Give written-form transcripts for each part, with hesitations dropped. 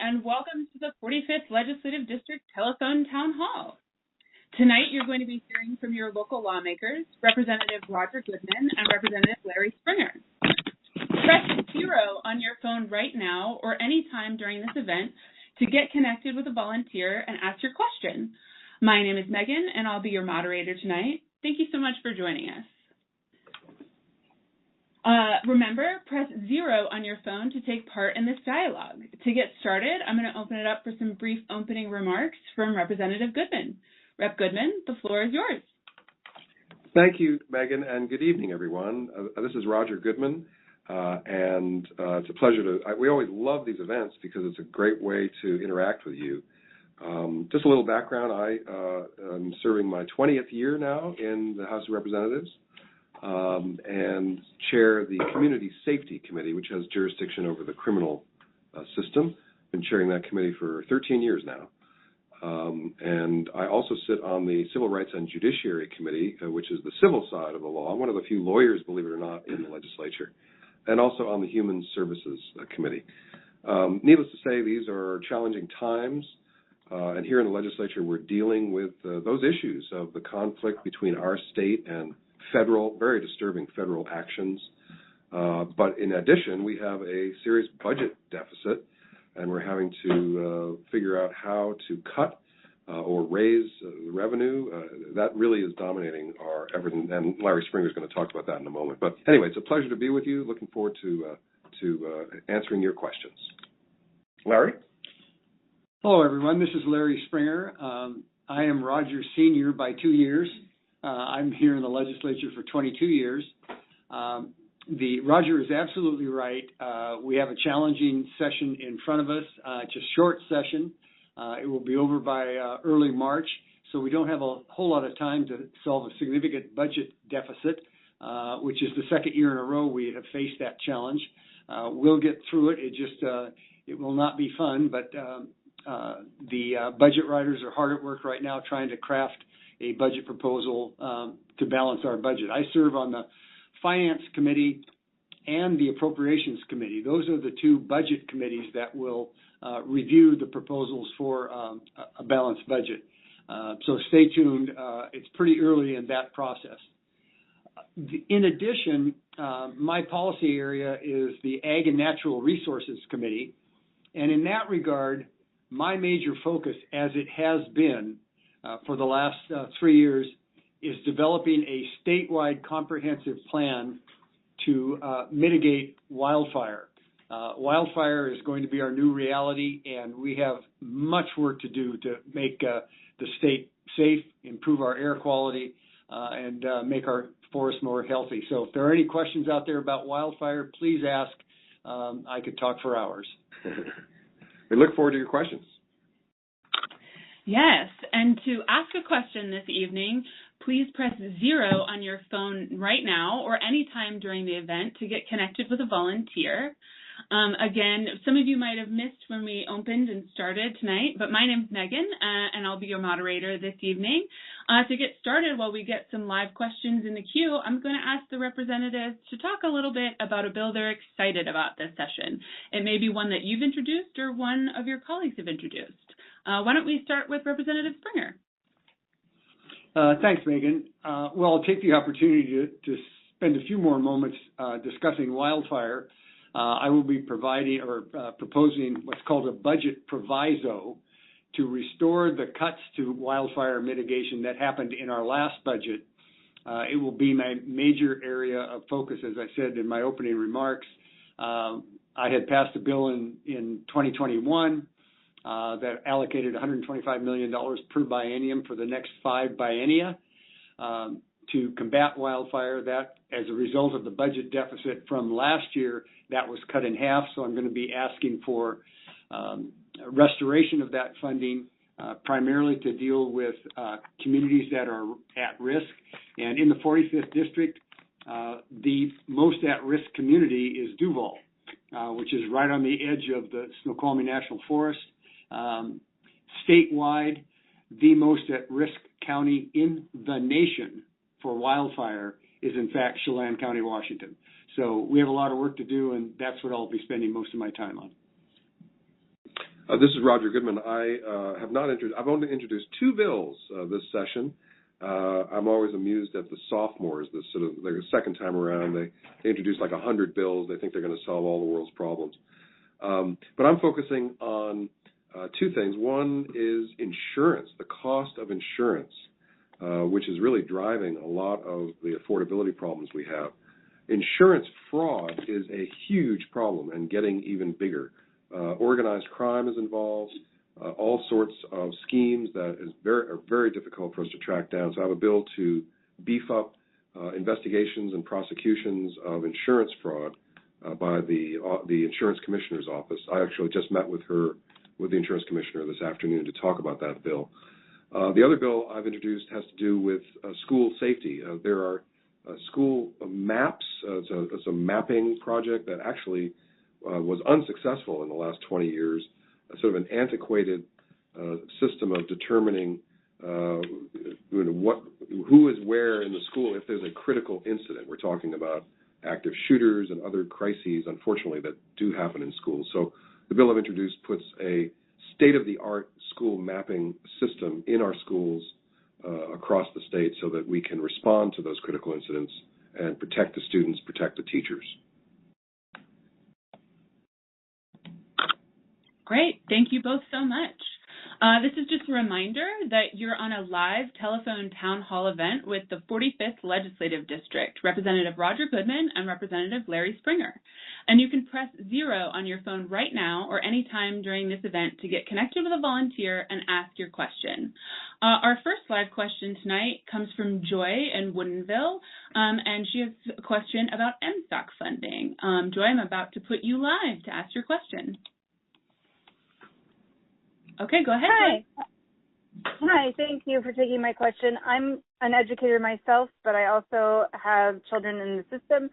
and welcome to the 45th Legislative District Telephone Town Hall. Tonight, you're going to be hearing from your local lawmakers, Representative Roger Goodman and Representative Larry Springer. Press 0 on your phone right now or any time during this event to get connected with a volunteer and ask your question. My name is Megan, and I'll be your moderator tonight. Thank you so much for joining us. Remember, press 0 on your phone to take part in this dialogue. To get started, I'm going to open it up for some brief opening remarks from Representative Goodman. Rep. Goodman, the floor is yours. Thank you, Megan, and good evening, everyone. This is Roger Goodman, and it's a pleasure to, we always love these events because it's a great way to interact with you. Just a little background, I am serving my 20th year now in the House of Representatives. And chair the Community Safety Committee, which has jurisdiction over the criminal system. Been chairing that committee for 13 years now. And I also sit on the Civil Rights and Judiciary Committee, which is the civil side of the law. I'm one of the few lawyers, believe it or not, in the legislature. And also on the Human Services Committee. Needless to say, these are challenging times. And here in the legislature, we're dealing with those issues of the conflict between our state and federal, very disturbing federal actions. But in addition, we have a serious budget deficit, and we're having to figure out how to cut or raise revenue. That really is dominating our effort, and Larry Springer is going to talk about that in a moment. But anyway, it's a pleasure to be with you. Looking forward to answering your questions. Larry? Hello, everyone. This is Larry Springer. I am Roger Sr. by 2 years. I'm here in the legislature for 22 years. Roger is absolutely right. We have a challenging session in front of us. It's a short session. It will be over by early March, so we don't have a whole lot of time to solve a significant budget deficit, which is the second year in a row we have faced that challenge. We'll get through it. It will not be fun, but the budget writers are hard at work right now trying to craft a budget proposal to balance our budget. I serve on the Finance Committee and the Appropriations Committee. Those are the two budget committees that will review the proposals for a balanced budget. So stay tuned. It's pretty early in that process. In addition, my policy area is the Ag and Natural Resources Committee. And in that regard, my major focus, as it has been, for the last 3 years, is developing a statewide comprehensive plan to mitigate wildfire. Wildfire is going to be our new reality, and we have much work to do to make the state safe, improve our air quality, and make our forests more healthy. So if there are any questions out there about wildfire, please ask. I could talk for hours. We look forward to your questions. Yes, and to ask a question this evening, please press 0 on your phone right now or any time during the event to get connected with a volunteer. Again, some of you might have missed when we opened and started tonight, but my name's Megan, and I'll be your moderator this evening. To get started, while we get some live questions in the queue, I'm going to ask the representatives to talk a little bit about a bill they're excited about this session. It may be one that you've introduced or one of your colleagues have introduced. Why don't we start with Representative Springer? Thanks, Megan. Well, I'll take the opportunity to spend a few more moments discussing wildfire. I will be providing or proposing what's called a budget proviso to restore the cuts to wildfire mitigation that happened in our last budget. It will be my major area of focus, as I said in my opening remarks. I had passed a bill in 2021 that allocated $125 million per biennium for the next 5 biennia to combat wildfire. That, as a result of the budget deficit from last year, that was cut in half. So I'm going to be asking for restoration of that funding, primarily to deal with communities that are at risk. And in the 45th District, the most at-risk community is Duval, which is right on the edge of the Snoqualmie National Forest. Statewide, the most at-risk county in the nation for wildfire is, in fact, Chelan County, Washington. So we have a lot of work to do, and that's what I'll be spending most of my time on. This is Roger Goodman. I've only introduced two bills this session. I'm always amused at the sophomores. The second time around, they introduce like 100 bills. They think they're going to solve all the world's problems. But I'm focusing on two things. One is insurance, the cost of insurance, which is really driving a lot of the affordability problems we have. Insurance fraud is a huge problem and getting even bigger. Organized crime is involved, all sorts of schemes that are very difficult for us to track down. So I have a bill to beef up investigations and prosecutions of insurance fraud by the insurance commissioner's office. I actually just met with the insurance commissioner this afternoon to talk about that bill. The other bill I've introduced has to do with school safety. There are school maps. It's a mapping project that actually was unsuccessful in the last 20 years, sort of an antiquated system of determining who is where in the school if there's a critical incident. We're talking about active shooters and other crises, unfortunately, that do happen in schools. So the bill I've introduced puts a state-of-the-art school mapping system in our schools across the state so that we can respond to those critical incidents and protect the students, protect the teachers. Great. Thank you both so much. This is just a reminder that you're on a live telephone town hall event with the 45th Legislative District, Representative Roger Goodman and Representative Larry Springer. And you can press 0 on your phone right now or any time during this event to get connected with a volunteer and ask your question. Our first live question tonight comes from Joy in Woodinville, and she has a question about MSOC funding. Joy, I'm about to put you live to ask your question. Okay, go ahead. Hi, thank you for taking my question. I'm an educator myself, but I also have children in the system,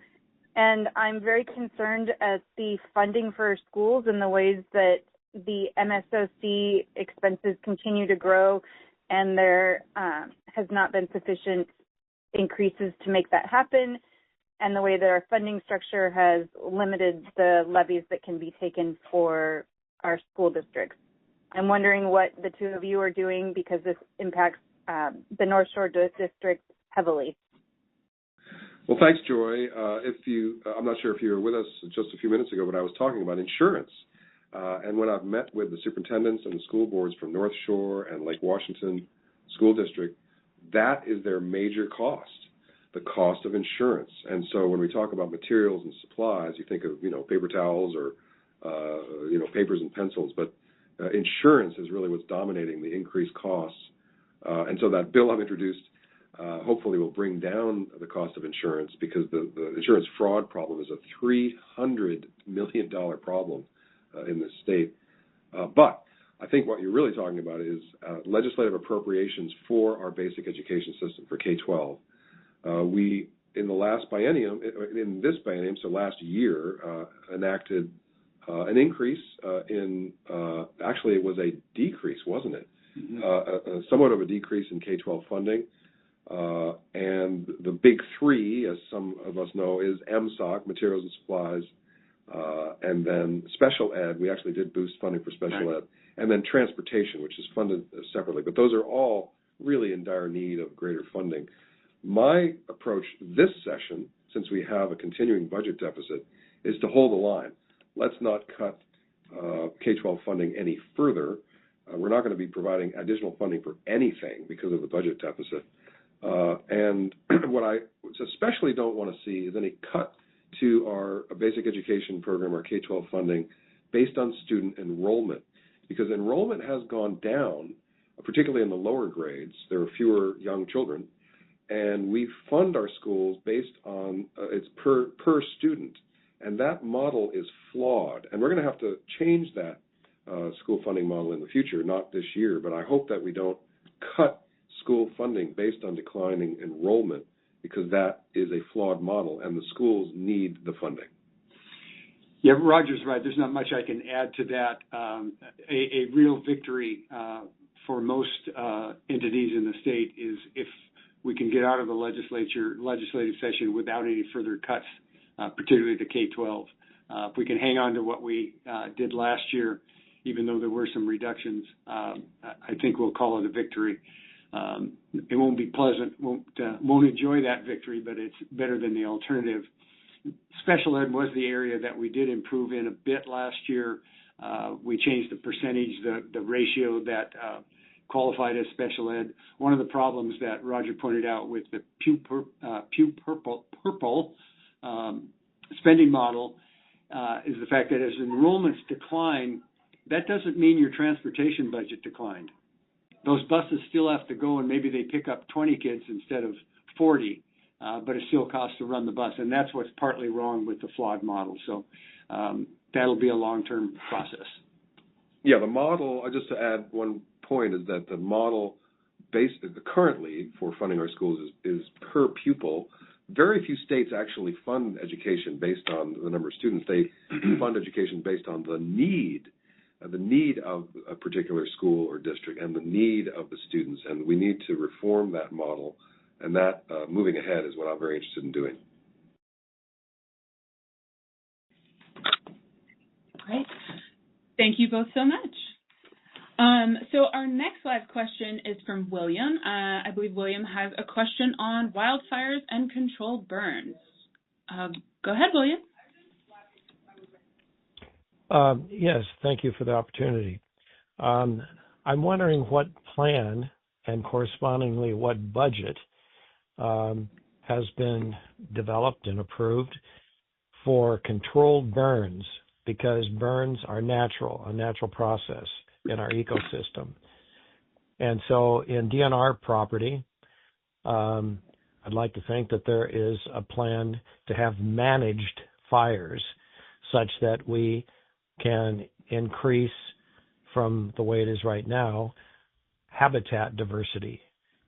and I'm very concerned at the funding for schools and the ways that the MSOC expenses continue to grow, and there has not been sufficient increases to make that happen, and the way that our funding structure has limited the levies that can be taken for our school districts. I'm wondering what the two of you are doing because this impacts the North Shore District heavily. Well, thanks, Joy. I'm not sure if you were with us just a few minutes ago, but I was talking about insurance. And when I've met with the superintendents and the school boards from North Shore and Lake Washington School District, that is their major cost, the cost of insurance. And so when we talk about materials and supplies, you think of, paper towels or, papers and pencils, but insurance is really what's dominating the increased costs. And so that bill I've introduced hopefully will bring down the cost of insurance because the insurance fraud problem is a $300 million problem in this state. But I think what you're really talking about is legislative appropriations for our basic education system for K-12. We, in the last biennium, in this biennium, so last year, enacted an increase actually it was a decrease, wasn't it? Mm-hmm. Somewhat of a decrease in K-12 funding. And the big three, as some of us know, is MSOC, materials and supplies, and then special ed. We actually did boost funding for special ed. And then transportation, which is funded separately. But those are all really in dire need of greater funding. My approach this session, since we have a continuing budget deficit, is to hold the line. Let's not cut K-12 funding any further. We're not going to be providing additional funding for anything because of the budget deficit. And what I especially don't want to see is any cut to our basic education program, our K-12 funding, based on student enrollment. Because enrollment has gone down, particularly in the lower grades. There are fewer young children. And we fund our schools based on it's per student. And that model is flawed. And we're going to have to change that school funding model in the future, not this year. But I hope that we don't cut school funding based on declining enrollment because that is a flawed model and the schools need the funding. Yeah, Roger's right. There's not much I can add to that. A real victory for most entities in the state is if we can get out of the legislative session without any further cuts, particularly to K-12. If we can hang on to what we did last year, even though there were were some reductions. I think we'll call it a victory. It won't be pleasant, won't enjoy that victory, but it's better than the alternative. Special ed was the area that we did improve in a bit last year. We changed the percentage, the ratio that qualified as special ed. One of the problems that Roger pointed out with the purple spending model is the fact that as enrollments decline, that doesn't mean your transportation budget declined. Those buses still have to go, and maybe they pick up 20 kids instead of 40, but it still costs to run the bus, and that's what's partly wrong with the flawed model. So that'll be a long-term process. Yeah, the model, just to add one point, is that the model currently for funding our schools is per pupil. Very few states actually fund education based on the number of students. They fund education based on the need of a particular school or district and the need of the students. And we need to reform that model, and that moving ahead is what I'm very interested in doing. Great. Thank you both so much. So our next live question is from William. I believe William has a question on wildfires and controlled burns. Go ahead, William. Yes, thank you for the opportunity. I'm wondering what plan and correspondingly what budget has been developed and approved for controlled burns, because burns are a natural process in our ecosystem. And so in DNR property, I'd like to think that there is a plan to have managed fires such that we can increase from the way it is right now, habitat diversity,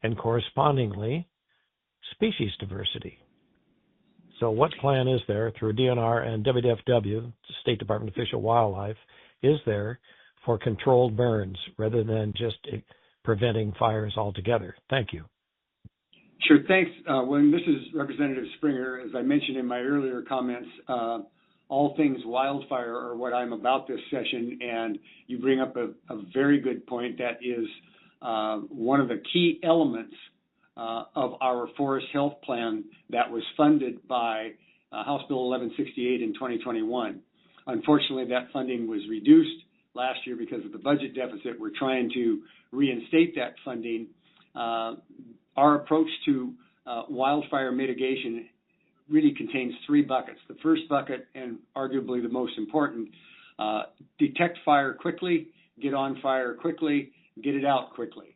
and correspondingly species diversity. So what plan is there through DNR and WDFW, State Department of Fish and Wildlife, is there for controlled burns rather than just preventing fires altogether? Thank you. Sure, thanks. William, this is Representative Springer. As I mentioned in my earlier comments, all things wildfire are what I'm about this session, and you bring up a very good point. That is one of the key elements of our forest health plan that was funded by House Bill 1168 in 2021. Unfortunately, that funding was reduced last year because of the budget deficit. We're trying to reinstate that funding. Our approach to wildfire mitigation really contains three buckets. The first bucket, and arguably the most important, detect fire quickly, get on fire quickly, get it out quickly.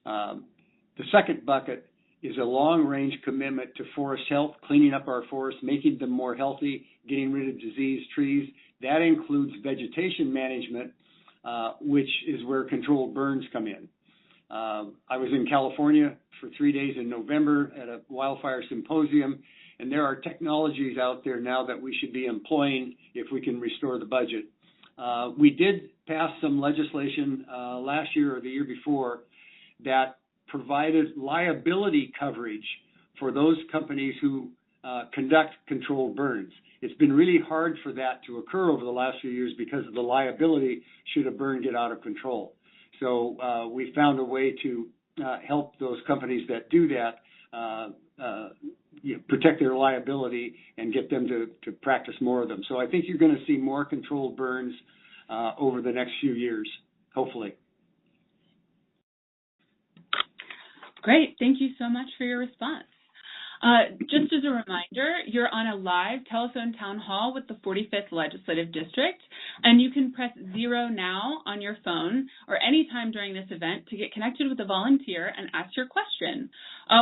The second bucket is a long-range commitment to forest health, cleaning up our forests, making them more healthy, getting rid of diseased trees. That includes vegetation management, which is where controlled burns come in. I was in California for 3 days in November at a wildfire symposium, and there are technologies out there now that we should be employing if we can restore the budget. We did pass some legislation last year or the year before that provided liability coverage for those companies who conduct controlled burns. It's been really hard for that to occur over the last few years because of the liability should a burn get out of control. So we found a way to help those companies that do that protect their liability and get them to practice more of them. So I think you're going to see more controlled burns over the next few years, hopefully. Great. Thank you so much for your response. Just as a reminder, you're on a live telephone town hall with the 45th Legislative District, and you can press 0 now on your phone or any time during this event to get connected with a volunteer and ask your question.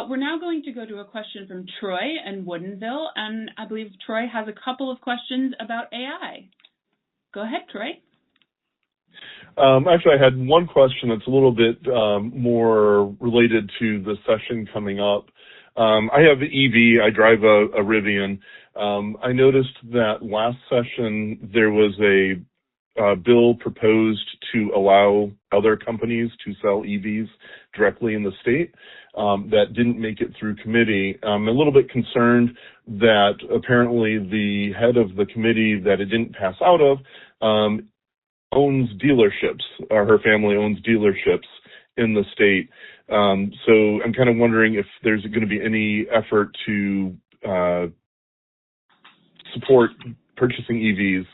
We're now going to go to a question from Troy in Woodinville, and I believe Troy has a couple of questions about AI. Go ahead, Troy. Actually, I had one question that's a little bit more related to the session coming up. I have an EV. I drive a Rivian. I noticed that last session there was a bill proposed to allow other companies to sell EVs directly in the state that didn't make it through committee. I'm a little bit concerned that apparently the head of the committee that it didn't pass out of owns dealerships, or her family owns dealerships in the state. So I'm kind of wondering if there's going to be any effort to support purchasing EVs.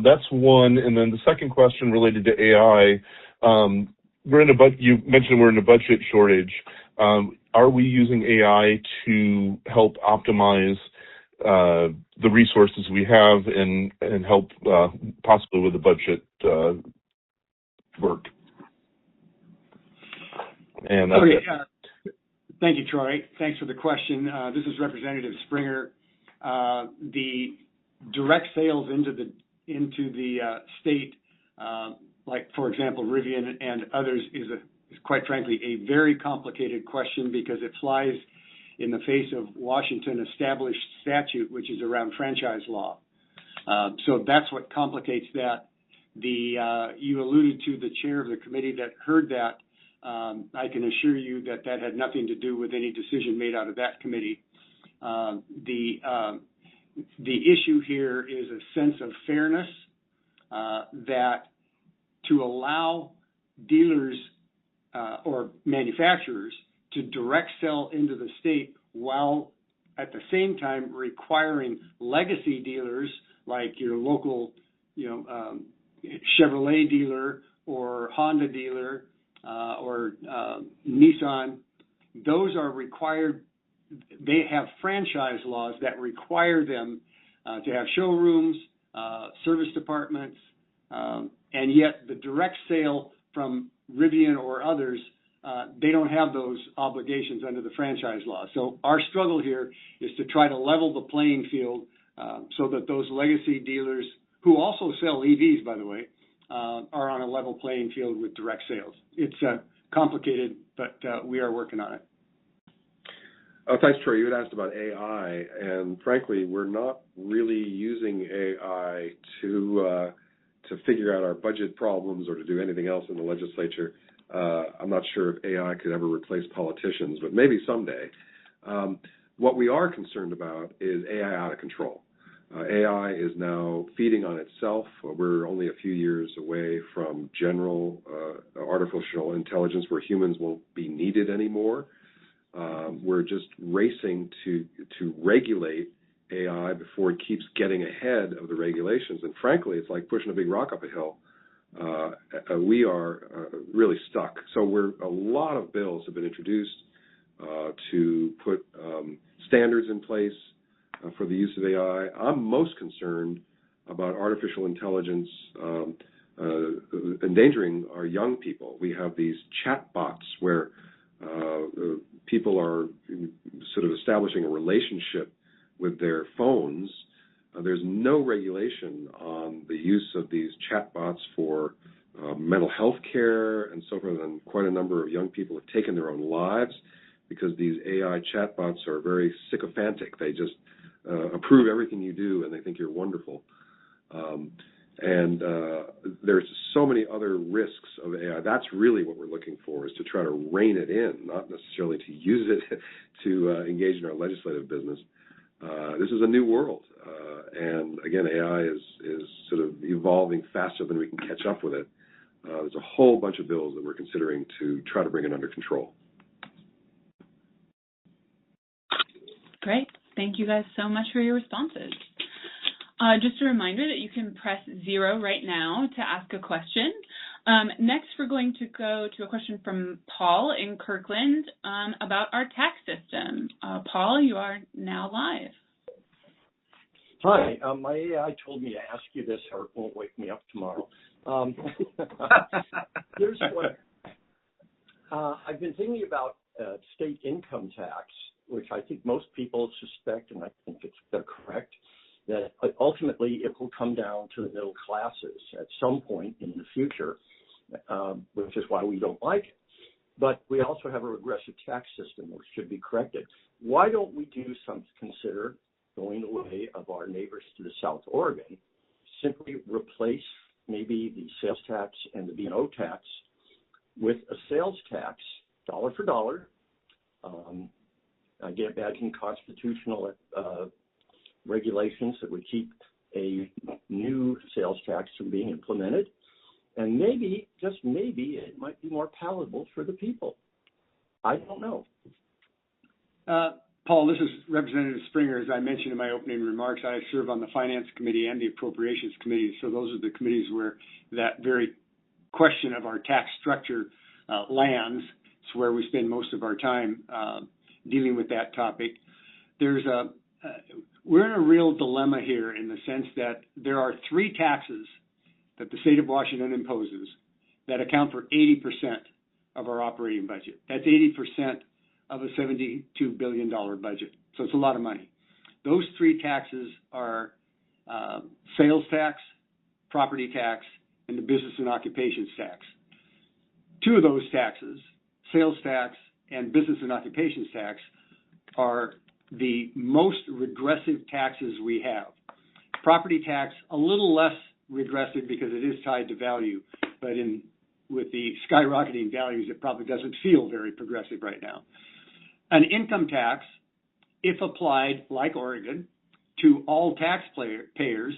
That's one. And then the second question related to AI. You mentioned we're in a budget shortage. Are we using AI to help optimize the resources we have and help possibly with the budget work? And that's it. Thank you, Troy. Thanks for the question. This is Representative Springer. The direct sales into the state, like for example Rivian and others, is quite frankly a very complicated question because it flies in the face of Washington established statute, which is around franchise law. So that's what complicates that. You alluded to the chair of the committee that heard that. I can assure you that had nothing to do with any decision made out of that committee. The issue here is a sense of fairness, that to allow dealers or manufacturers to direct sell into the state while at the same time requiring legacy dealers like your local, Chevrolet dealer or Honda dealer or Nissan, those are required. They have franchise laws that require them to have showrooms, service departments, and yet the direct sale from Rivian or others, they don't have those obligations under the franchise law. So our struggle here is to try to level the playing field so that those legacy dealers, who also sell EVs, by the way, are on a level playing field with direct sales. It's complicated, but we are working on it. Thanks, Troy. You had asked about AI, and frankly, we're not really using AI to figure out our budget problems or to do anything else in the legislature. I'm not sure if AI could ever replace politicians, but maybe someday. What we are concerned about is AI out of control. AI is now feeding on itself. We're only a few years away from general artificial intelligence where humans won't be needed anymore. We're just racing to regulate AI before it keeps getting ahead of the regulations. And frankly, it's like pushing a big rock up a hill. We are really stuck. So a lot of bills have been introduced to put standards in place for the use of AI. I'm most concerned about artificial intelligence endangering our young people. We have these chat bots where people are sort of establishing a relationship with their phones. There's no regulation on the use of these chatbots for mental health care and so forth, and quite a number of young people have taken their own lives because these AI chatbots are very sycophantic. They just approve everything you do, and they think you're wonderful. And there's so many other risks of AI. That's really what we're looking for, is to try to rein it in, not necessarily to use it to engage in our legislative business. This is a new world, and again, AI is sort of evolving faster than we can catch up with it. There's a whole bunch of bills that we're considering to try to bring it under control. Great. Thank you guys so much for your responses. Just a reminder that you can press 0 right now to ask a question. Next, we're going to go to a question from Paul in Kirkland about our tax system. Paul, you are now live. Hi. My AI told me to ask you this or it won't wake me up tomorrow. Here's what I've been thinking about state income tax, which I think most people suspect, and I think they're correct, that ultimately it will come down to the middle classes at some point in the future, which is why we don't like it. But we also have a regressive tax system which should be corrected. Why don't we consider going the way of our neighbors to the South, Oregon, simply replace maybe the sales tax and the B&O tax with a sales tax, dollar for dollar. I get imagine constitutional regulations that would keep a new sales tax from being implemented. And maybe, just maybe, it might be more palatable for the people. I don't know. Paul, this is Representative Springer. As I mentioned in my opening remarks, I serve on the Finance Committee and the Appropriations Committee. So those are the committees where that very question of our tax structure lands. It's where we spend most of our time dealing with that topic. We're in a real dilemma here in the sense that there are three taxes that the state of Washington imposes that account for 80% of our operating budget. That's 80% of a $72 billion budget. So it's a lot of money. Those three taxes are sales tax, property tax, and the business and occupations tax. Two of those taxes, sales tax and business and occupations tax, are the most regressive taxes we have. Property tax, a little less regressive because it is tied to value, but with the skyrocketing values, it probably doesn't feel very progressive right now. An income tax, if applied, like Oregon, to all taxpayers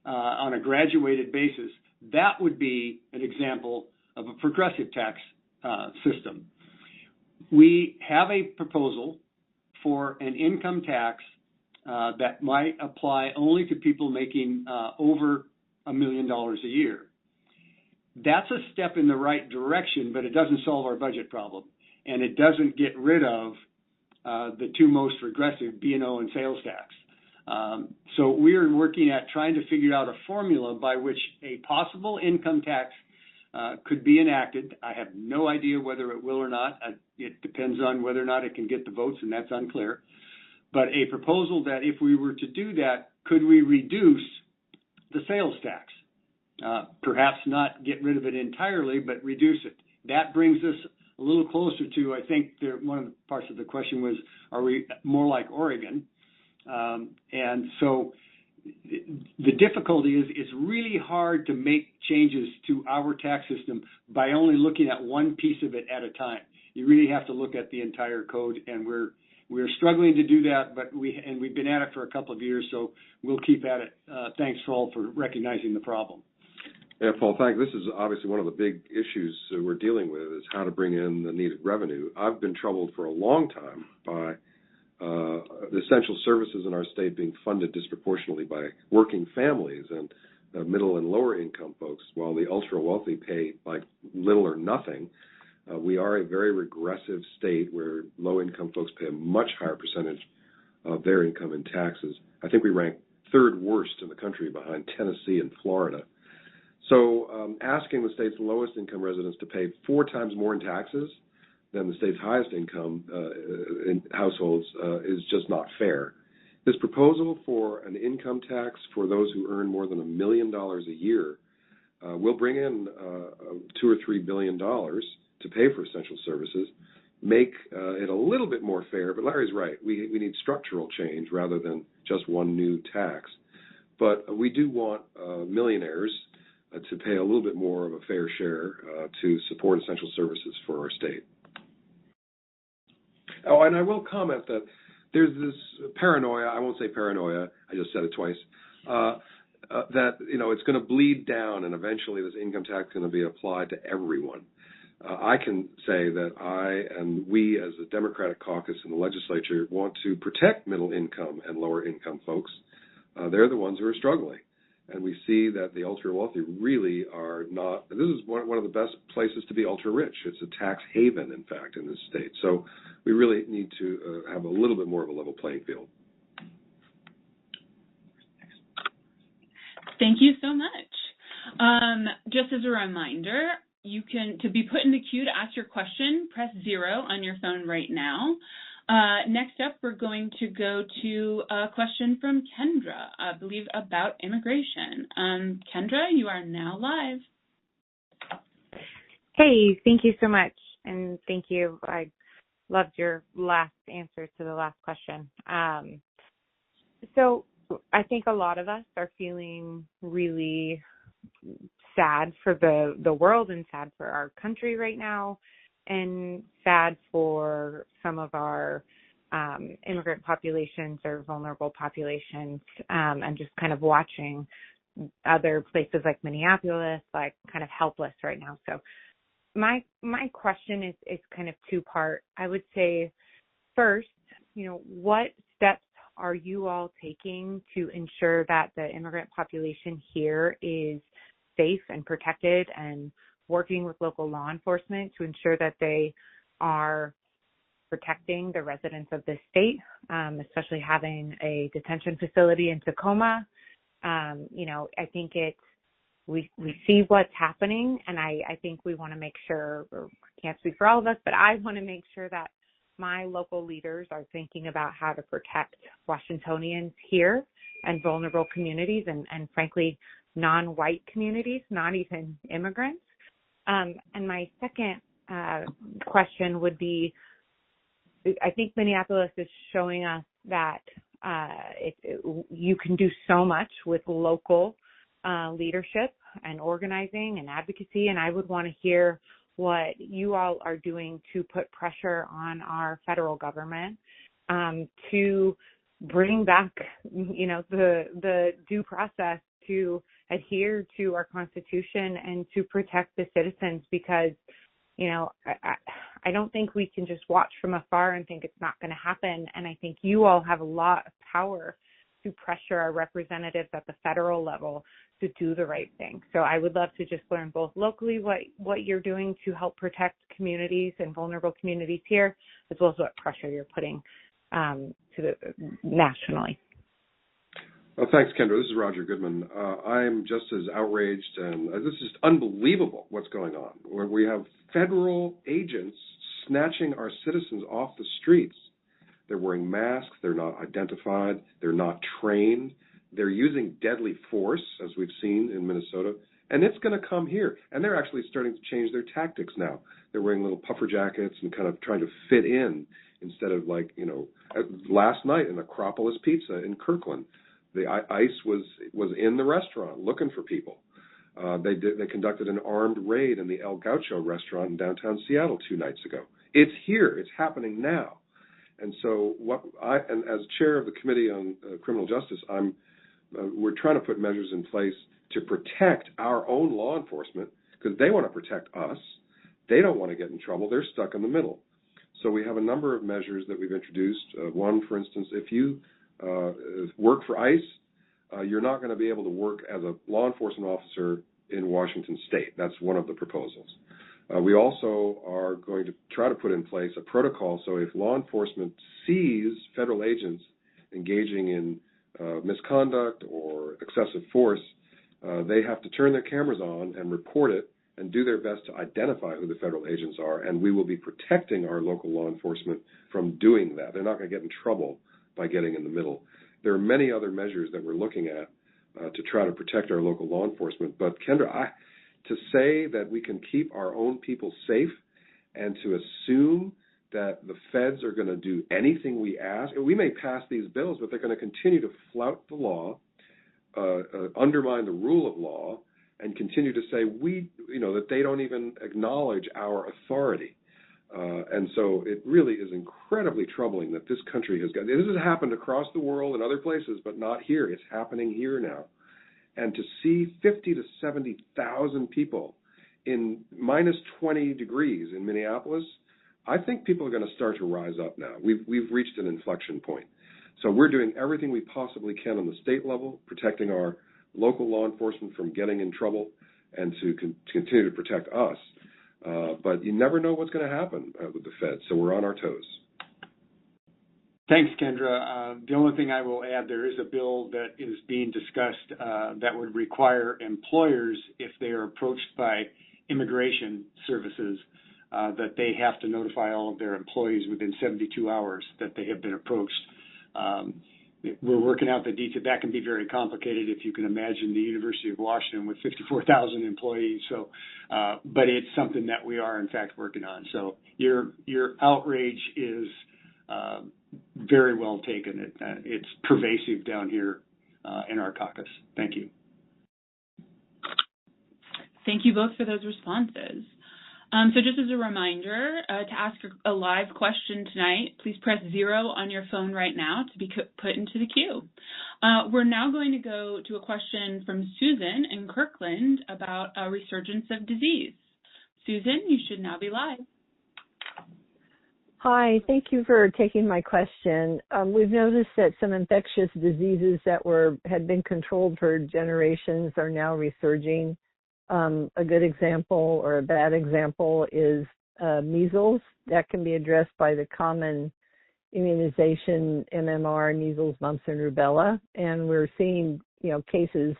on a graduated basis, that would be an example of a progressive tax system. We have a proposal for an income tax that might apply only to people making over $1 million a year. That's a step in the right direction, but it doesn't solve our budget problem, and it doesn't get rid of the two most regressive, B&O and sales tax. So we're working at trying to figure out a formula by which a possible income tax could be enacted. I have no idea whether it will or not. It depends on whether or not it can get the votes, and that's unclear. But a proposal that if we were to do that, could we reduce the sales tax? Perhaps not get rid of it entirely, but reduce it. That brings us a little closer to, I think, one of the parts of the question was, are we more like Oregon? And so the difficulty is it's really hard to make changes to our tax system by only looking at one piece of it at a time. You really have to look at the entire code, and we're struggling to do that, but we've been at it for a couple of years, so we'll keep at it. Thanks, Paul, for recognizing the problem. Yeah, Paul, thanks. This is obviously one of the big issues that we're dealing with is how to bring in the needed revenue. I've been troubled for a long time by the essential services in our state being funded disproportionately by working families and middle and lower income folks, while the ultra wealthy pay like little or nothing. We are a very regressive state where low income folks pay a much higher percentage of their income in taxes. I think we rank third worst in the country behind Tennessee and Florida. So asking the state's lowest income residents to pay 4 times more in taxes than the state's highest income in households is just not fair. This proposal for an income tax for those who earn more than $1 million a year will bring in $2 or $3 billion to pay for essential services, make it a little bit more fair. But Larry's right. We need structural change rather than just one new tax. But we do want millionaires to pay a little bit more of a fair share to support essential services for our state. Oh, and I will comment that there's this paranoia, I won't say paranoia, I just said it twice, that, it's going to bleed down and eventually this income tax is going to be applied to everyone. I can say that I and we as the Democratic caucus in the legislature want to protect middle income and lower income folks. They're the ones who are struggling. And we see that the ultra-wealthy really are not – this is one of the best places to be ultra-rich. It's a tax haven, in fact, in this state. So we really need to have a little bit more of a level playing field. Thank you so much. Just as a reminder, you can, to be put in the queue to ask your question, press 0 on your phone right now. Next up, we're going to go to a question from Kendra, I believe, about immigration. Kendra, you are now live. Hey, thank you so much. And thank you. I loved your last answer to the last question. So I think a lot of us are feeling really sad for the world and sad for our country right now, and sad for some of our immigrant populations or vulnerable populations, and just kind of watching other places like Minneapolis, like kind of helpless right now. So my question is kind of two-part. I would say first, what steps are you all taking to ensure that the immigrant population here is safe and protected, and working with local law enforcement to ensure that they are protecting the residents of this state, especially having a detention facility in Tacoma? I think we see what's happening, and I think we want to make sure, or can't speak for all of us, but I want to make sure that my local leaders are thinking about how to protect Washingtonians here and vulnerable communities, and frankly, non-white communities, not even immigrants. And my second question would be, I think Minneapolis is showing us that you can do so much with local leadership and organizing and advocacy, and I would want to hear what you all are doing to put pressure on our federal government to bring back, the due process to adhere to our Constitution and to protect the citizens, because I don't think we can just watch from afar and think it's not going to happen. And I think you all have a lot of power to pressure our representatives at the federal level to do the right thing. So I would love to just learn both locally what you're doing to help protect communities and vulnerable communities here, as well as what pressure you're putting nationally. Well, thanks, Kendra. This is Roger Goodman. I'm just as outraged, and this is unbelievable what's going on, where we have federal agents snatching our citizens off the streets. They're wearing masks. They're not identified. They're not trained. They're using deadly force, as we've seen in Minnesota, and it's going to come here. And they're actually starting to change their tactics now. They're wearing little puffer jackets and kind of trying to fit in instead of last night in Acropolis Pizza in Kirkland. The ICE was in the restaurant looking for people. They conducted an armed raid in the El Gaucho restaurant in downtown Seattle 2 nights ago. It's here. It's happening now. And so and as chair of the Committee on Criminal Justice, we're trying to put measures in place to protect our own law enforcement, because they want to protect us. They don't want to get in trouble. They're stuck in the middle. So we have a number of measures that we've introduced. One, for instance, if you work for ICE, you're not going to be able to work as a law enforcement officer in Washington State. That's one of the proposals. We also are going to try to put in place a protocol so if law enforcement sees federal agents engaging in misconduct or excessive force, they have to turn their cameras on and report it and do their best to identify who the federal agents are, and we will be protecting our local law enforcement from doing that. They're not going to get in trouble by getting in the middle. There are many other measures that we're looking at to try to protect our local law enforcement. But Kendra, to say that we can keep our own people safe and to assume that the feds are going to do anything we ask, we may pass these bills, but they're going to continue to flout the law, undermine the rule of law, and continue to say that they don't even acknowledge our authority. And so it really is incredibly troubling that this country this has happened across the world and other places, but not here. It's happening here now. And to see 50 to 70,000 people in minus 20 degrees in Minneapolis, I think people are going to start to rise up now. We've reached an inflection point. So we're doing everything we possibly can on the state level, protecting our local law enforcement from getting in trouble and to continue to protect us. But you never know what's going to happen with the Fed, so we're on our toes. Thanks, Kendra. The only thing I will add, there is a bill that is being discussed that would require employers, if they are approached by immigration services, that they have to notify all of their employees within 72 hours that they have been approached. We're working out the details. That can be very complicated, if you can imagine the University of Washington with 54,000 employees. So, but it's something that we are in fact working on. So your outrage is very well taken. It's pervasive down here in our caucus. Thank you. Thank you both for those responses. So just as a reminder, to ask a live question tonight, please press 0 on your phone right now to be put into the queue. We're now going to go to a question from Susan in Kirkland about a resurgence of disease. Susan, you should now be live. Hi, thank you for taking my question. We've noticed that some infectious diseases that had been controlled for generations are now resurging. A good example or a bad example is measles. That can be addressed by the common immunization, MMR, measles, mumps, and rubella. And we're seeing, cases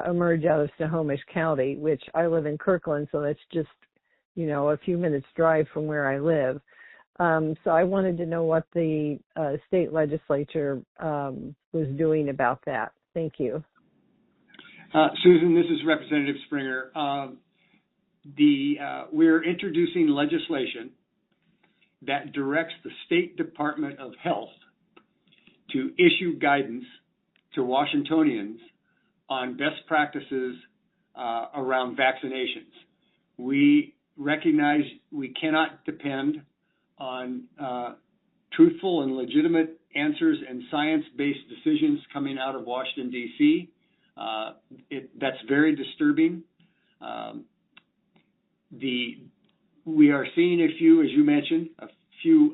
emerge out of Snohomish County, which I live in Kirkland, so that's just, a few minutes drive from where I live. So I wanted to know what the state legislature was doing about that. Thank you. Susan, this is Representative Springer. We're introducing legislation that directs the State Department of Health to issue guidance to Washingtonians on best practices around vaccinations. We recognize we cannot depend on truthful and legitimate answers and science-based decisions coming out of Washington, D.C. That's very disturbing. We are seeing a few, as you mentioned, a few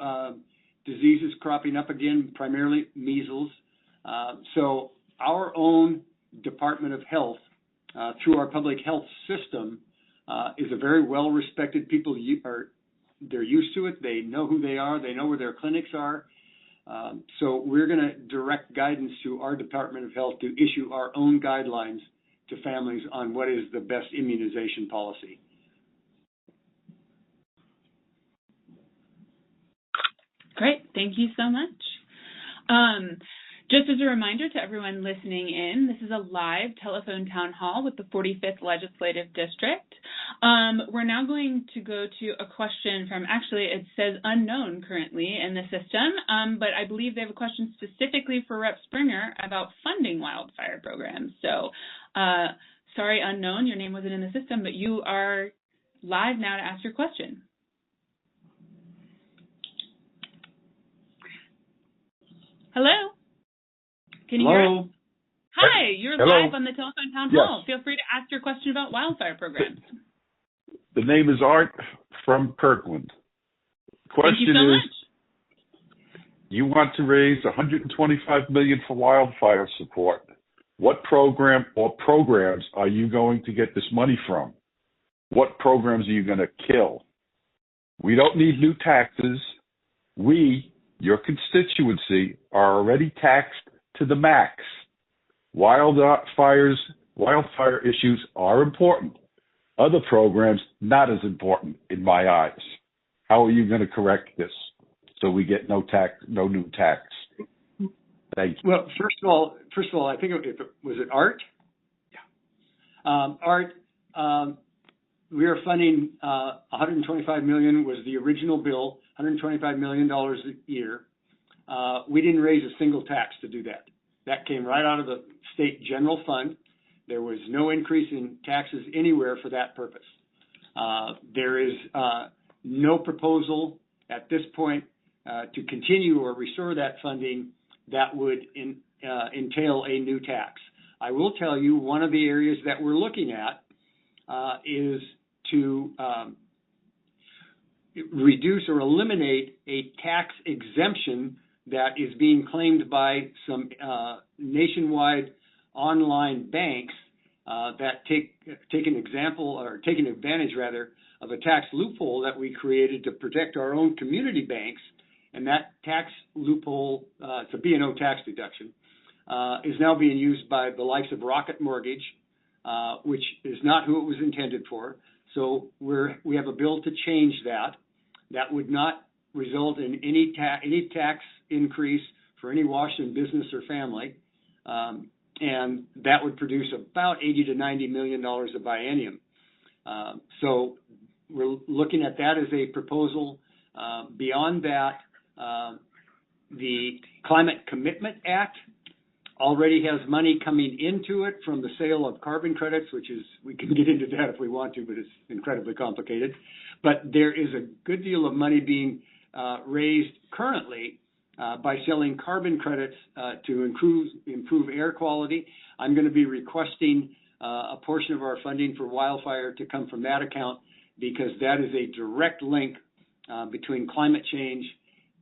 diseases cropping up again, primarily measles. So our own Department of Health, through our public health system, is a very well-respected people. They're used to it. They know who they are. They know where their clinics are. So we're going to direct guidance to our Department of Health to issue our own guidelines to families on what is the best immunization policy. Great. Thank you so much. Just as a reminder to everyone listening in, this is a live telephone town hall with the 45th Legislative District. We're now going to go to a question from, actually, it says unknown currently in the system, but I believe they have a question specifically for Rep. Springer about funding wildfire programs. So, sorry, unknown, your name wasn't in the system, but you are live now to ask your question. Hello? Can you hear us? Hi, you're live on the telephone town hall. Feel free to ask your question about wildfire programs. The name is Art from Kirkland. Thank you so much. You want to raise $125 million for wildfire support. What program or programs are you going to get this money from? What programs are you going to kill? We don't need new taxes. We, your constituency, are already taxed to the max. Wildfire issues are important. Other programs, not as important in my eyes. How are you going to correct this so we get no new tax? Thank you. Well, first of all, I think was it Art? Yeah. Art, we are funding $125 million was the original bill, $125 million a year. We didn't raise a single tax to do that. That came right out of the state general fund. There was no increase in taxes anywhere for that purpose. There is no proposal at this point to continue or restore that funding that would entail a new tax. I will tell you one of the areas that we're looking at is to reduce or eliminate a tax exemption that is being claimed by some nationwide online banks that take an example or take an advantage rather of a tax loophole that we created to protect our own community banks, and that tax loophole, it's a B&O tax deduction, is now being used by the likes of Rocket Mortgage, which is not who it was intended for. So we have a bill to change that. That would not result in any tax increase for any Washington business or family, and that would produce about $80 to $90 million a biennium. So we're looking at that as a proposal. Beyond that, the Climate Commitment Act already has money coming into it from the sale of carbon credits, which is, we can get into that if we want to, but it's incredibly complicated. But there is a good deal of money being raised currently by selling carbon credits to improve air quality. I'm going to be requesting a portion of our funding for wildfire to come from that account, because that is a direct link between climate change,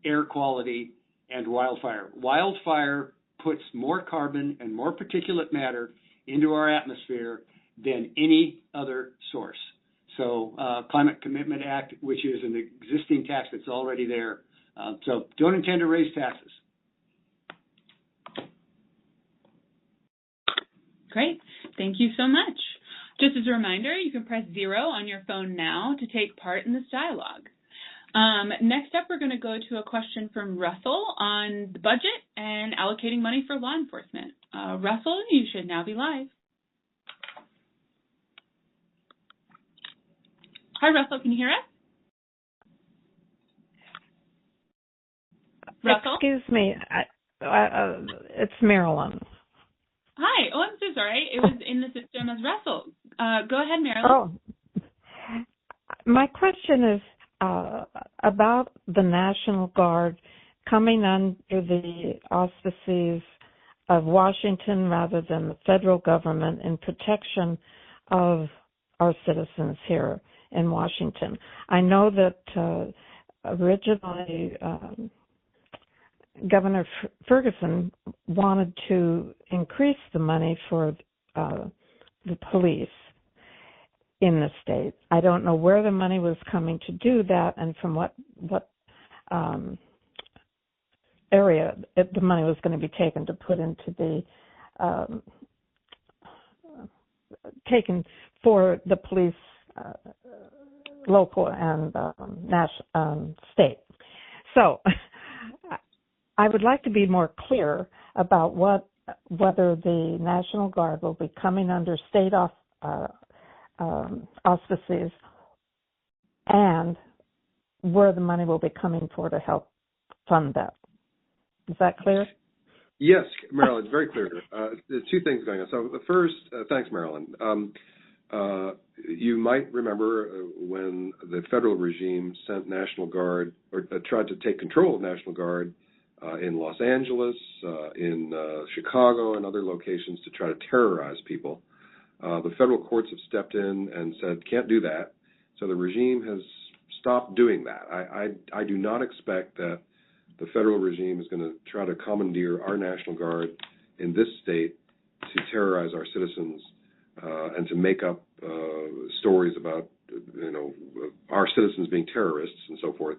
air quality, and wildfire. Wildfire puts more carbon and more particulate matter into our atmosphere than any other source. So Climate Commitment Act, which is an existing tax that's already there. So don't intend to raise taxes. Great. Thank you so much. Just as a reminder, you can press 0 on your phone now to take part in this dialogue. Next up, we're going to go to a question from Russell on the budget and allocating money for law enforcement. Russell, you should now be live. Hi, Russell. Can you hear us? Russell? Excuse me. It's Marilyn. Hi. Oh, I'm so sorry. It was in the system as Russell. Go ahead, Marilyn. Oh. My question is about the National Guard coming under the auspices of Washington rather than the federal government in protection of our citizens here in Washington. I know that originally Governor Ferguson wanted to increase the money for the police in the state. I don't know where the money was coming to do that, and from what area the money was going to be taken to put into the taken for the police, local and national, state. So I would like to be more clear about whether the National Guard will be coming under state auspices and where the money will be coming for to help fund that. Is that clear? Yes, Marilyn, it's very clear. There's two things going on. So the first, thanks, Marilyn. You might remember when the federal regime sent National Guard, or tried to take control of National Guard in Los Angeles, in Chicago, and other locations to try to terrorize people. The federal courts have stepped in and said, can't do that. So the regime has stopped doing that. I do not expect that the federal regime is going to try to commandeer our National Guard in this state to terrorize our citizens and to make up stories about, our citizens being terrorists and so forth.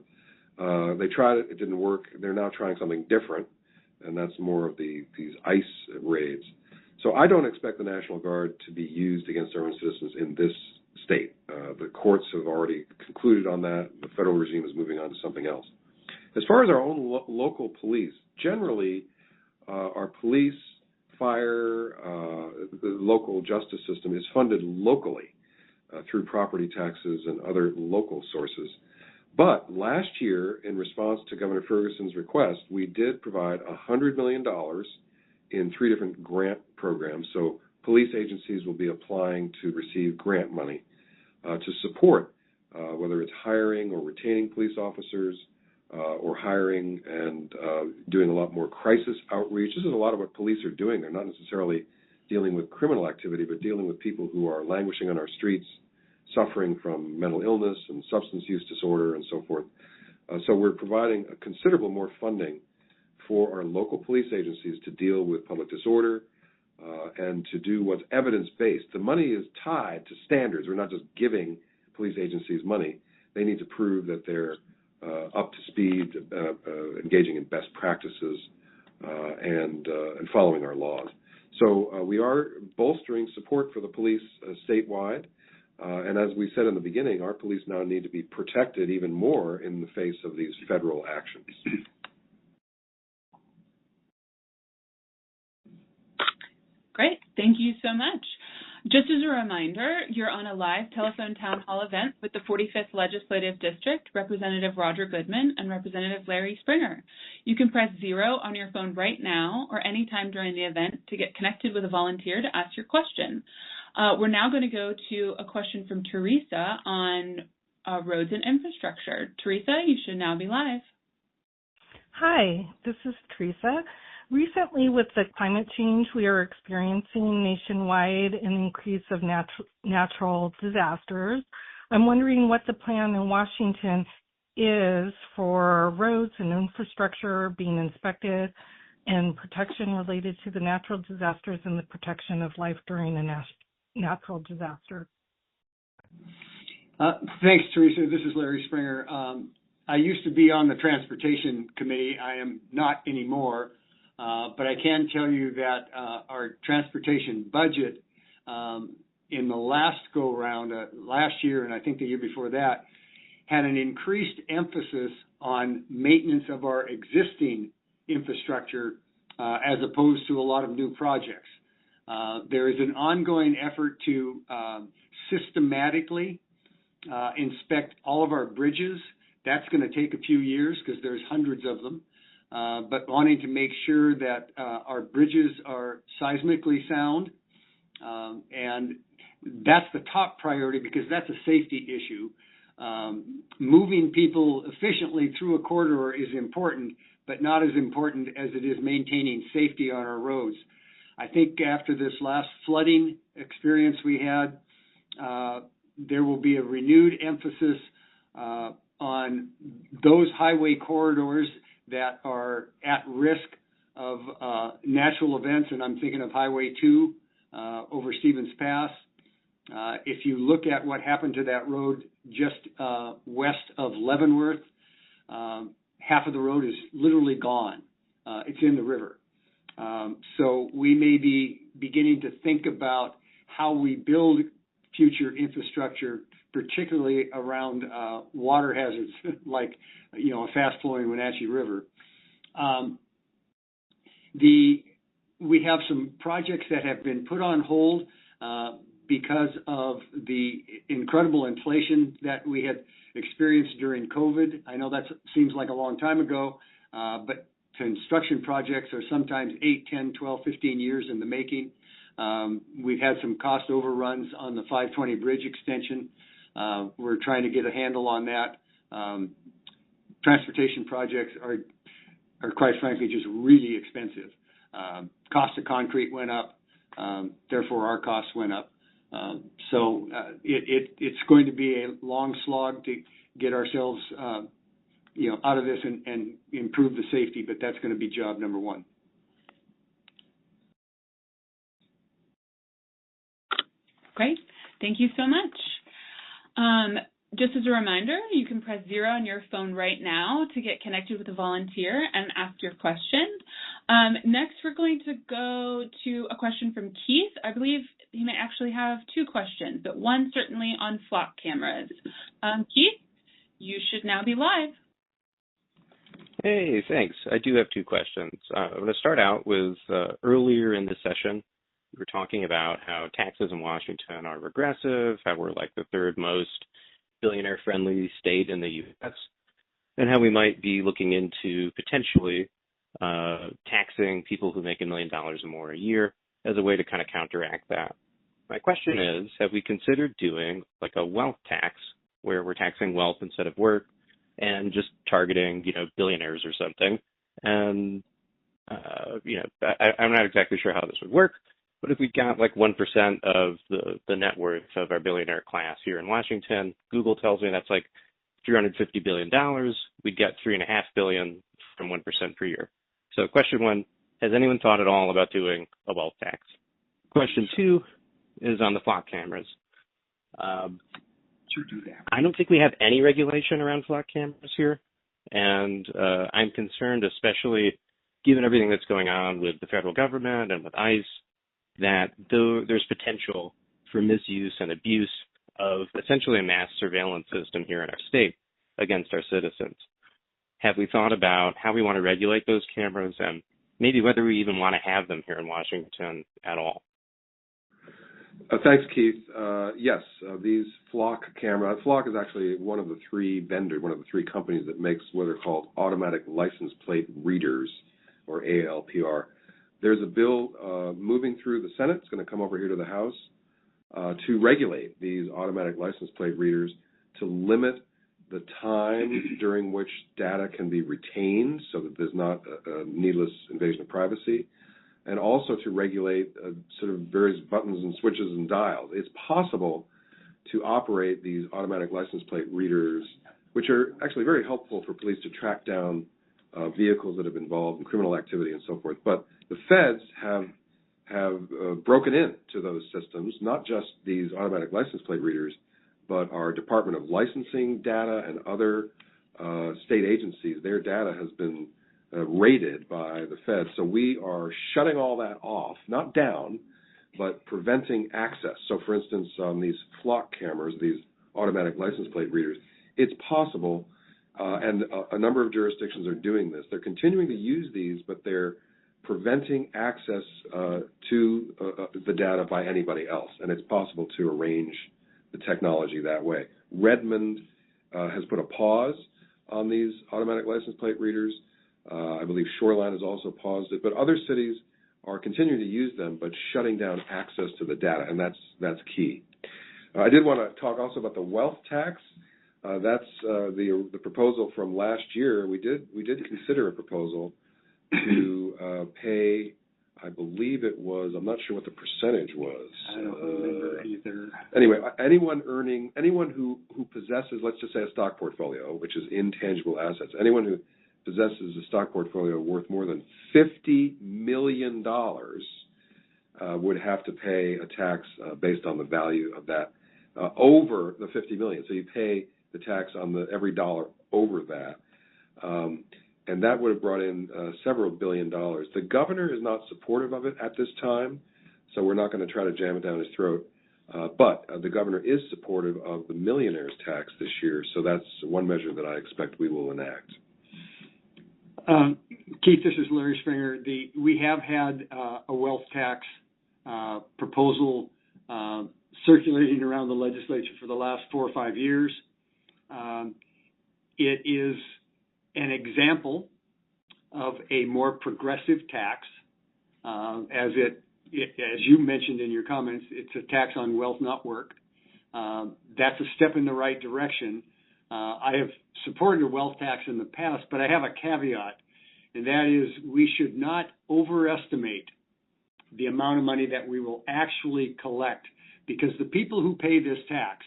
They tried it. It didn't work. They're now trying something different, and that's more of these ICE raids. So I don't expect the National Guard to be used against our own citizens in this state. The courts have already concluded on that. The federal regime is moving on to something else. As far as our own local police, generally our police, fire, the local justice system is funded locally through property taxes and other local sources. But last year, in response to Governor Ferguson's request, we did provide $100 million in 3 different grant programs. So police agencies will be applying to receive grant money to support whether it's hiring or retaining police officers or hiring and doing a lot more crisis outreach. This is a lot of what police are doing. They're not necessarily dealing with criminal activity, but dealing with people who are languishing on our streets, suffering from mental illness and substance use disorder and so forth. So we're providing a considerable more funding for our local police agencies to deal with public disorder and to do what's evidence-based. The money is tied to standards. We're not just giving police agencies money. They need to prove that they're up to speed, engaging in best practices, and following our laws. So we are bolstering support for the police statewide. And as we said in the beginning, our police now need to be protected even more in the face of these federal actions. Great. Thank you so much. Just as a reminder, you're on a live telephone town hall event with the 45th Legislative District, Representative Roger Goodman and Representative Larry Springer. You can press 0 on your phone right now or anytime during the event to get connected with a volunteer to ask your question. We're now going to go to a question from Teresa on roads and infrastructure. Teresa, you should now be live. Hi, this is Teresa. Recently, with the climate change, we are experiencing nationwide an increase of natural disasters. I'm wondering what the plan in Washington is for roads and infrastructure being inspected and protection related to the natural disasters and the protection of life during a natural disaster. Thanks, Teresa. This is Larry Springer. I used to be on the Transportation Committee. I am not anymore. But I can tell you that our transportation budget in the last go-round, last year and I think the year before that, had an increased emphasis on maintenance of our existing infrastructure as opposed to a lot of new projects. There is an ongoing effort to systematically inspect all of our bridges. That's going to take a few years because there's hundreds of them. But wanting to make sure that our bridges are seismically sound. And that's the top priority because that's a safety issue. Moving people efficiently through a corridor is important, but not as important as it is maintaining safety on our roads. I think after this last flooding experience we had, there will be a renewed emphasis on those highway corridors that are at risk of natural events, and I'm thinking of Highway 2 over Stevens Pass. If you look at what happened to that road just west of Leavenworth, half of the road is literally gone. It's in the river. So we may be beginning to think about how we build future infrastructure, particularly around water hazards like a fast-flowing Wenatchee River. We have some projects that have been put on hold because of the incredible inflation that we had experienced during COVID. I know that seems like a long time ago, but construction projects are sometimes 8, 10, 12, 15 years in the making. We've had some cost overruns on the 520 bridge extension. We're trying to get a handle on that. Transportation projects are quite frankly just really expensive. Cost of concrete went up, therefore our costs went up. So it's going to be a long slog to get ourselves out of this and improve the safety, but that's going to be job number one. Great. Thank you so much. Just as a reminder, you can press 0 on your phone right now to get connected with a volunteer and ask your question. Next, we're going to go to a question from Keith. I believe he may actually have 2 questions, but one certainly on flock cameras. Keith, you should now be live. Hey, thanks. I do have 2 questions. I'm going to start out with earlier in the session, we were talking about how taxes in Washington are regressive, how we're like the 3rd most billionaire-friendly state in the U.S., and how we might be looking into potentially taxing people who make $1 million or more a year as a way to kind of counteract that. My question is, have we considered doing like a wealth tax where we're taxing wealth instead of work and just targeting, billionaires or something? And, I'm not exactly sure how this would work, but if we got like 1% of the net worth of our billionaire class here in Washington, Google tells me that's like $350 billion. We'd get $3.5 billion from 1% per year. So question 1, has anyone thought at all about doing a wealth tax? Question 2 is on the flock cameras. I don't think we have any regulation around flock cameras here. And I'm concerned, especially given everything that's going on with the federal government and with ICE, that there's potential for misuse and abuse of essentially a mass surveillance system here in our state against our citizens. Have we thought about how we want to regulate those cameras and maybe whether we even want to have them here in Washington at all? Thanks, Keith. Yes, these Flock camera. Flock is actually one of the three companies that makes what are called automatic license plate readers, or ALPR. There's a bill moving through the Senate. It's going to come over here to the House to regulate these automatic license plate readers, to limit the time during which data can be retained so that there's not a needless invasion of privacy, and also to regulate sort of various buttons and switches and dials. It's possible to operate these automatic license plate readers, which are actually very helpful for police to track down vehicles that have been involved in criminal activity and so forth. But the feds have broken into those systems, not just these automatic license plate readers, but our Department of Licensing data and other state agencies. Their data has been raided by the feds. So we are shutting all that off, not down, but preventing access. So for instance, on these Flock cameras, these automatic license plate readers, it's possible, and a number of jurisdictions are doing this. They're continuing to use these, but they're preventing access to the data by anybody else, and it's possible to arrange the technology that way. Redmond has put a pause on these automatic license plate readers. I believe Shoreline has also paused it, but other cities are continuing to use them, but shutting down access to the data, and that's key. I did want to talk also about the wealth tax. That's the proposal from last year. We did consider a proposal to pay, I believe it was, I'm not sure what the percentage was. I don't remember either. Anyway, anyone who possesses, let's just say, a stock portfolio, which is intangible assets, anyone who possesses a stock portfolio worth more than $50 million would have to pay a tax based on the value of that over the $50 million. So you pay the tax on every dollar over that. And that would have brought in several billion dollars. The governor is not supportive of it at this time, so we're not going to try to jam it down his throat. But the governor is supportive of the millionaire's tax this year, so that's one measure that I expect we will enact. Keith, this is Larry Springer. We have had a wealth tax proposal circulating around the legislature for the last 4 or 5 years. It is an example of a more progressive tax, as you mentioned in your comments. It's a tax on wealth, not work. That's a step in the right direction. I have supported a wealth tax in the past, but I have a caveat, and that is we should not overestimate the amount of money that we will actually collect, because the people who pay this tax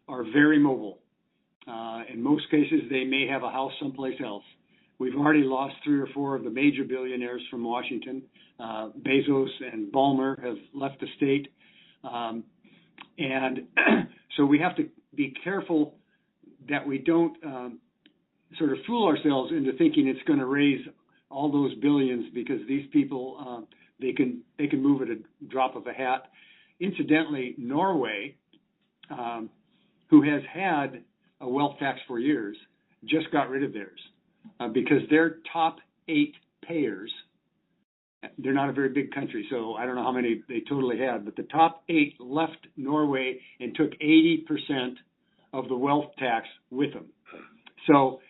are very mobile. In most cases, they may have a house someplace else. We've already lost 3 or 4 of the major billionaires from Washington. Bezos and Ballmer have left the state. And so we have to be careful that we don't sort of fool ourselves into thinking it's going to raise all those billions, because these people, they can move at a drop of a hat. Incidentally, Norway, who has had a wealth tax for years, just got rid of theirs because their top 8 payers, they're not a very big country, so I don't know how many they totally had, but the top 8 left Norway and took 80% of the wealth tax with them. So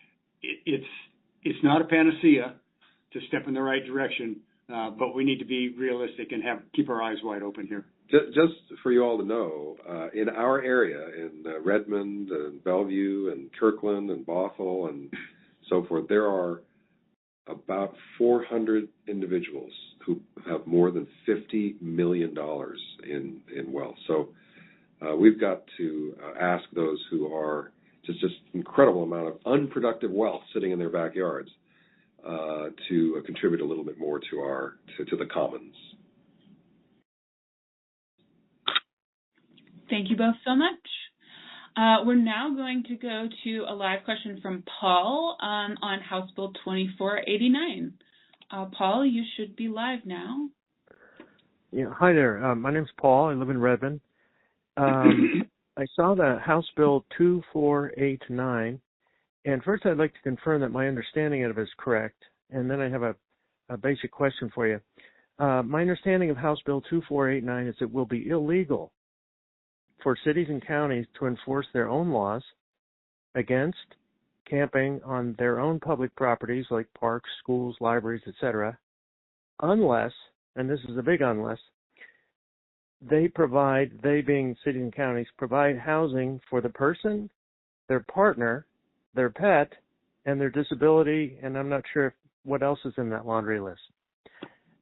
it's not a panacea to step in the right direction, but we need to be realistic and keep our eyes wide open here. Just for you all to know, in our area, in Redmond and Bellevue and Kirkland and Bothell and so forth, there are about 400 individuals who have more than $50 million in wealth. So we've got to ask those who are just incredible amount of unproductive wealth sitting in their backyards to contribute a little bit more to the commons. Thank you both so much. We're now going to go to a live question from Paul on House Bill 2489. Paul, you should be live now. Yeah, hi there. My name's Paul. I live in Redmond. I saw the House Bill 2489, and first I'd like to confirm that my understanding of it is correct, and then I have a basic question for you. My understanding of House Bill 2489 is it will be illegal for cities and counties to enforce their own laws against camping on their own public properties like parks, schools, libraries, etc., unless, and this is a big unless, they being cities and counties, provide housing for the person, their partner, their pet, and their disability, and I'm not sure what else is in that laundry list.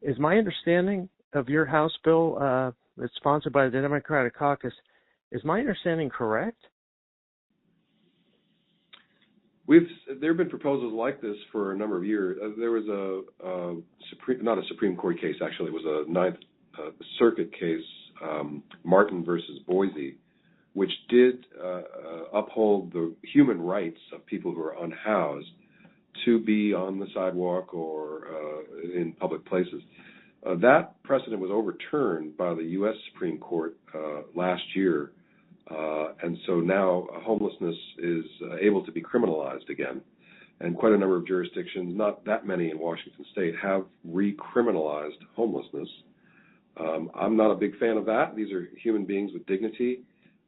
Is my understanding of your House bill, it's sponsored by the Democratic Caucus, is my understanding correct? There have been proposals like this for a number of years. There was not a Supreme Court case, actually. It was a Ninth Circuit case, Martin versus Boise, which did uphold the human rights of people who are unhoused to be on the sidewalk or in public places. That precedent was overturned by the U.S. Supreme Court last year, and so now homelessness is able to be criminalized again. And quite a number of jurisdictions, not that many in Washington State, have recriminalized homelessness. I'm not a big fan of that. These are human beings with dignity.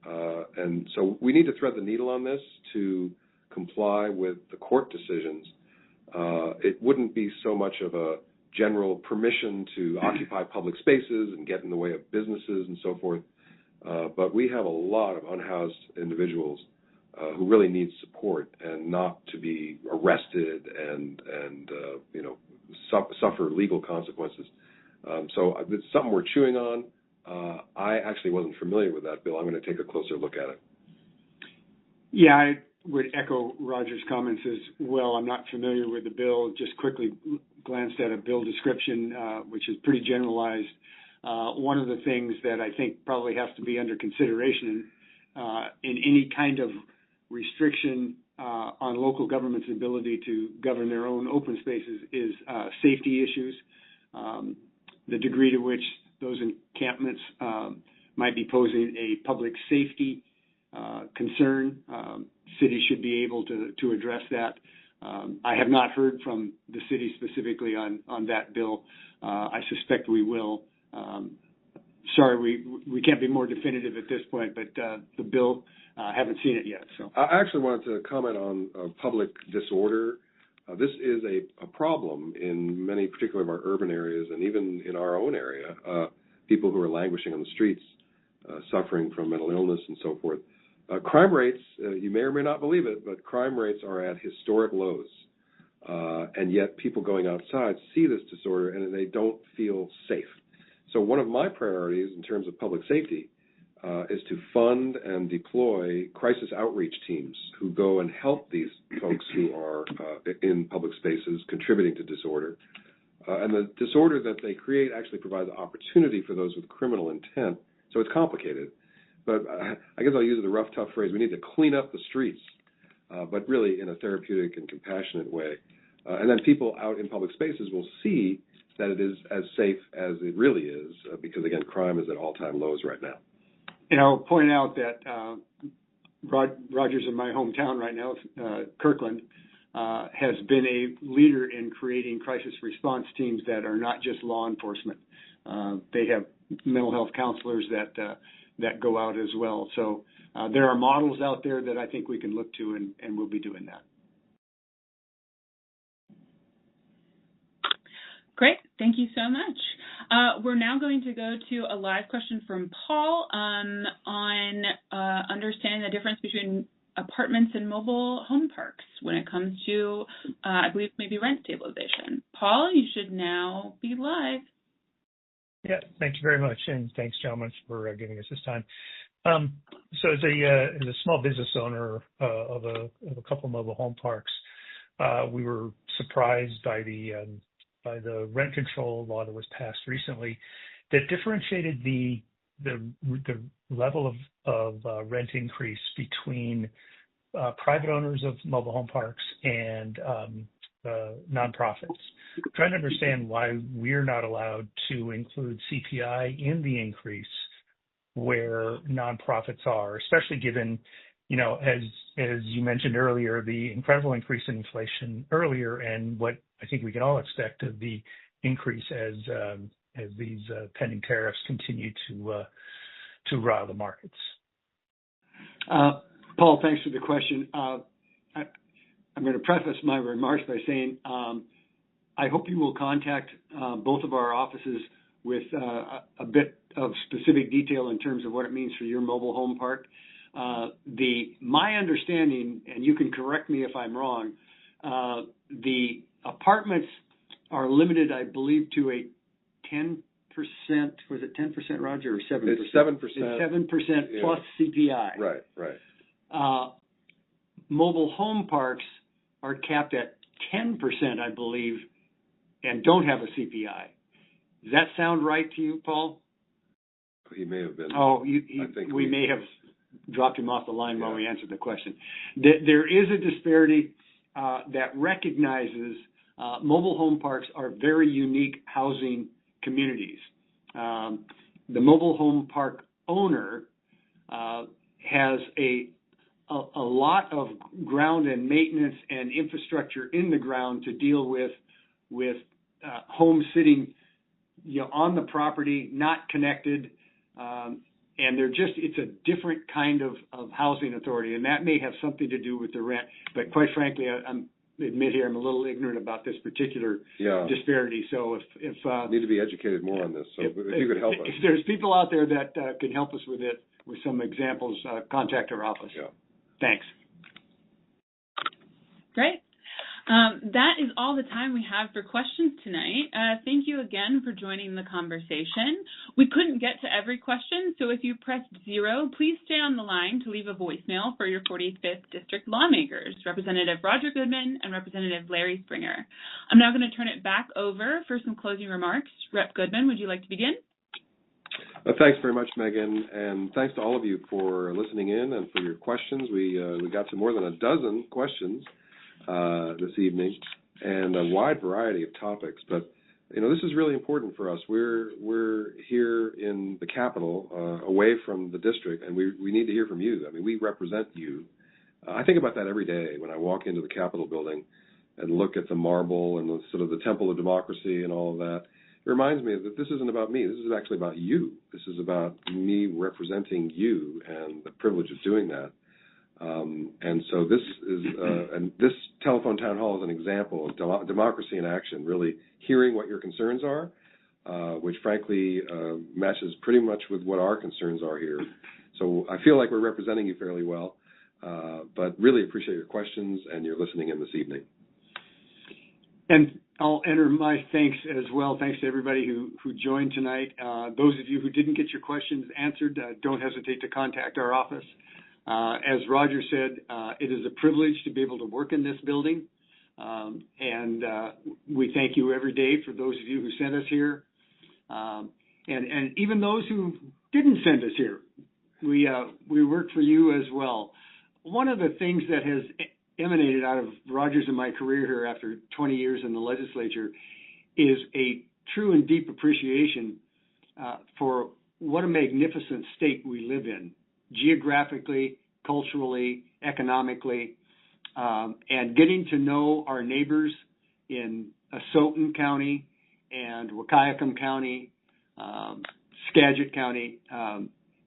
And so we need to thread the needle on this to comply with the court decisions. It wouldn't be so much of a general permission to occupy public spaces and get in the way of businesses and so forth. But we have a lot of unhoused individuals who really need support and not to be arrested and suffer legal consequences. So it's something we're chewing on. I actually wasn't familiar with that bill. I'm going to take a closer look at it. Yeah, I would echo Roger's comments as well. I'm not familiar with the bill. Just quickly glanced at a bill description, which is pretty generalized. One of the things that I think probably has to be under consideration in any kind of restriction on local government's ability to govern their own open spaces is safety issues. The degree to which those encampments might be posing a public safety concern. Cities should be able to address that. I have not heard from the city specifically on that bill. I suspect we will. Sorry, we can't be more definitive at this point, but the bill, haven't seen it yet. So I actually wanted to comment on public disorder. This is a problem in many, particularly of our urban areas and even in our own area. People who are languishing on the streets, suffering from mental illness and so forth. Crime rates, you may or may not believe it, but crime rates are at historic lows. And yet people going outside see this disorder and they don't feel safe. So one of my priorities in terms of public safety is to fund and deploy crisis outreach teams who go and help these folks who are in public spaces contributing to disorder. And the disorder that they create actually provides opportunity for those with criminal intent. So it's complicated. But I guess I'll use the rough, tough phrase, we need to clean up the streets, but really in a therapeutic and compassionate way. And then people out in public spaces will see that it is as safe as it really is, because, again, crime is at all-time lows right now. And I'll point out that Roger's in my hometown right now, Kirkland, has been a leader in creating crisis response teams that are not just law enforcement. They have mental health counselors that go out as well. So there are models out there that I think we can look to, and we'll be doing that. Great. Thank you so much. We're now going to go to a live question from Paul on understanding the difference between apartments and mobile home parks when it comes to, I believe, maybe rent stabilization. Paul, you should now be live. Yeah, thank you very much, and thanks, gentlemen, for giving us this time. So as a small business owner of a couple of mobile home parks, we were surprised by the rent control law that was passed recently that differentiated the level of rent increase between private owners of mobile home parks and nonprofits. I'm trying to understand why we're not allowed to include CPI in the increase where nonprofits are, especially given, as you mentioned earlier, the incredible increase in inflation earlier, and what I think we can all expect of the increase as these pending tariffs continue to rile the markets. Paul, thanks for the question. I'm going to preface my remarks by saying I hope you will contact both of our offices with a bit of specific detail in terms of what it means for your mobile home park. My understanding, and you can correct me if I'm wrong, the apartments are limited, I believe, to a 10%. Was it 10%, Roger, or 7%? It's 7%. It's 7% plus CPI. Right. Mobile home parks are capped at 10%, I believe, and don't have a CPI. Does that sound right to you, Paul? He may have been. Oh, we may have dropped him off the line while we answered the question. There is a disparity that recognizes mobile home parks are very unique housing communities. The mobile home park owner has a lot of ground and maintenance and infrastructure in the ground to deal with homes sitting, on the property, not connected, and it's a different kind of housing authority, and that may have something to do with the rent. But quite frankly, I'm a little ignorant about this particular disparity. So if need to be educated more on this, so if you could help us. If there's people out there that can help us with it, with some examples, contact our office. Yeah. Thanks. Great. That is all the time we have for questions tonight. Thank you again for joining the conversation. We couldn't get to every question, so if you pressed 0, please stay on the line to leave a voicemail for your 45th District lawmakers, Representative Roger Goodman and Representative Larry Springer. I'm now going to turn it back over for some closing remarks. Rep. Goodman, would you like to begin? Thanks very much, Megan, and thanks to all of you for listening in and for your questions. We got to more than a dozen questions this evening, and a wide variety of topics. But this is really important for us. We're here in the Capitol, away from the district, and we need to hear from you. I mean, we represent you. I think about that every day when I walk into the Capitol building and look at the marble and the sort of the Temple of Democracy and all of that. It reminds me that this isn't about me. This is actually about you. This is about me representing you and the privilege of doing that. And so this is, and this telephone town hall is an example of democracy in action, really hearing what your concerns are, which frankly matches pretty much with what our concerns are here. So I feel like we're representing you fairly well, but really appreciate your questions and your listening in this evening. And I'll enter my thanks as well. Thanks to everybody who joined tonight. Those of you who didn't get your questions answered, don't hesitate to contact our office. As Roger said, it is a privilege to be able to work in this building, and we thank you every day for those of you who sent us here, and even those who didn't send us here. We work for you as well. One of the things that has emanated out of Roger's and my career here after 20 years in the legislature is a true and deep appreciation for what a magnificent state we live in, geographically, culturally, economically, and getting to know our neighbors in Asotin County and Wahkiakum County, Skagit County,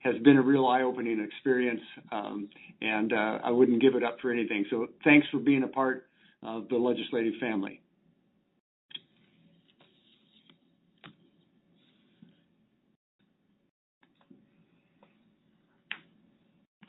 has been a real eye-opening experience, and I wouldn't give it up for anything. So thanks for being a part of the legislative family.